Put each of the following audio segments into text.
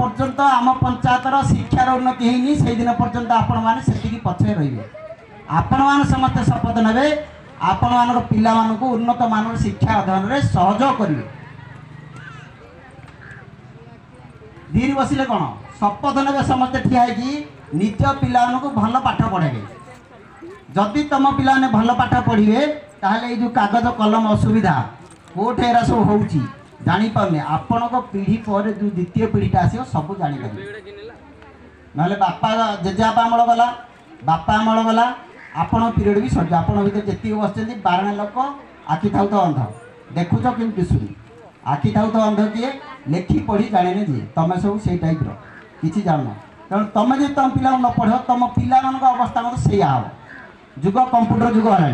पर्यंत आम पंचायतर शिक्षार उन्नति होनी से दिन पर्यंत आपण मैंने से पछे रे आपण मैंने समस्त शपथ ने आपण मान पिला उन्नत मान शिक्षा अध्ययन में सहयोग करेंगे। धीरे बसिले कौन शपथ ने समस्त ठिया निज पिला भल पाठ पढ़ेबे। जदि तुम पिला भल पाठ पढ़े ताहले जो कागज कलम असुविधा कोठे एरा सब होउची जानी पारने आपण पीढ़ी पर जो द्वितीय पीढ़ीटा आसो सब जापर ना बापा जेजेबापा अमल गला बापा अमल गला आपण पीरियड भी सर आप जी बस 12 लोक आखि था तो अंध देखुच कि दिशुनी आखि था तो अंध किए लेखि पढ़ी जाने जी तुम सब से टाइप कि जान तेणु तुम जो तुम पिला न पढ़ तुम पिला अवस्था मत से जुग कंप्यूटर जुग है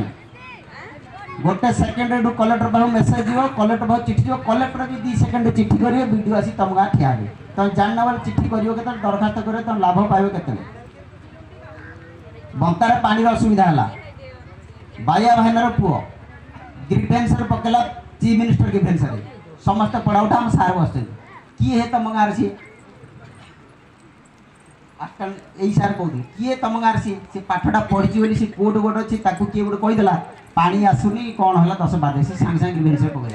गोटे सेकेंड कलेक्टर पाख मेसेज जीव कलेक्टर पाख चिठी जीव कलेक्टर भी 2 सेकेंड चिठी करेंगे वीडियो आसी तुम गाँ ठिया हे तुम जान वाले चिठी कर दरखास्त कर तुम लाभ पाइब के बंतार पानी असुविधा है बाया भाईनार पुओ ग्रीभेन्स पकेला चीफ मिनिस्टर ग्रीभेन्स समस्त पढ़ा उठा हम सार बस किए है तुम गाँव सी आजकल यही सार कहते किए तुम गाँव सी पाठटा पढ़ी बोली सी कोर्ट गोटे अच्छी किए गोटे कहीदेला पानी आसुनी कौन है 10 बार से सांगे सांगे ग्रीभेन्स पकड़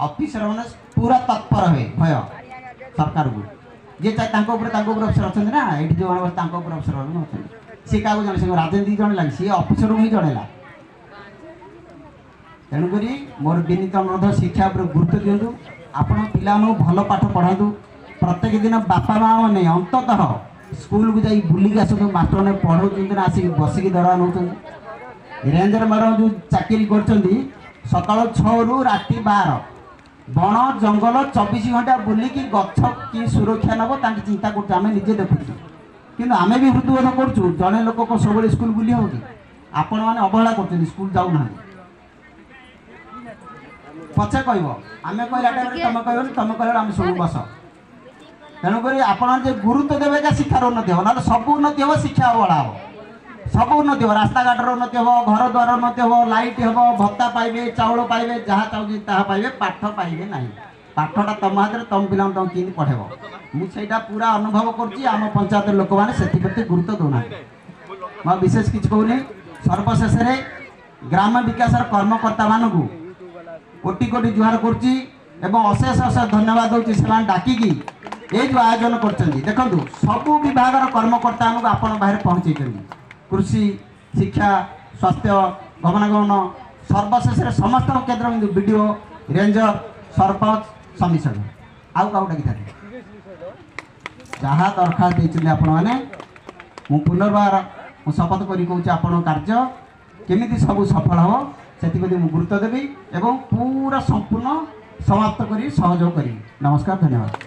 ऑफिसर मैंने पूरा तत्पर हुए भय सरकार को जे चाहे अफसर अच्छा ना ये जो अफसर अच्छा सी क्या जन राजनीति जन लगे सी अफिसर ही जनला तेणुक मोर विनीत अनुरोध शिक्षा पर गुरुत्व दिंतु आपण पिला भल पाठ पढ़ातु प्रत्येक दिन बापा माँ मैंने अंततः स्कूल को जाई बुलिक आसतु मास्टर ने पढ़ाऊँ आसिक बसिक दरवा नौ रेंजर मैडम जो चाकरी कर सकाल 6 रु राति 12 बण जंगल 24 घंटा बुलिकी गछ कि सुरक्षा नब ताकि चिंता करें निजे देखु कि आम भी हृदयबोध करूँ जड़े लोक को सब स्कूल बुली हो कि आपण मैंने अवहेला कर स्कूल जाऊना पचे कह आम कहला टाइम तुम कह तुम कह आम सब बस तेणुक आप गुरुत्व देवे क्या शिक्षार उन्नति हम ना सब उन्नति हम शिक्षा अवहेला हम सब उन्नति हम रास्ता घाटर उन्नति हम घर द्वार उन्नति हम लाइट हम भत्ता पाइबे चाउल पाइबे जहाँ चाहूँ ता पाइबे पाठ पाइबे ना पाठटा तुम हाथ में तुम पिला तुम कि पढ़ेब मुझे पूरा अनुभव करम पंचायत लोक मैंने से गुरुत्व दौना मैं विशेष किसी कहूनी सर्वशेष ग्राम विकास कर्मकर्ता मानू कोटि कोटि जुहार करुच्ची अशेष अशेष धन्यवाद दूसरी से डाकिकी ये जो आयोजन कर देखो सबू विभाग कर्मकर्ता आपण बाहर पहुँचे कृषि शिक्षा स्वास्थ्य गमनागमन सर्वशेष समस्त केन्द्र बीडीओ रेंजर सरपंच समिशन आउ क्या डाकी जहाँ दरखास्त देते आपण मैंने पुनर्बार शपथ कर कहूँ आपण कार्य केमी सब सफल हम से गुरुत्व देवी एवं पूरा संपूर्ण समाप्त कर सहयोग करी। नमस्कार, धन्यवाद।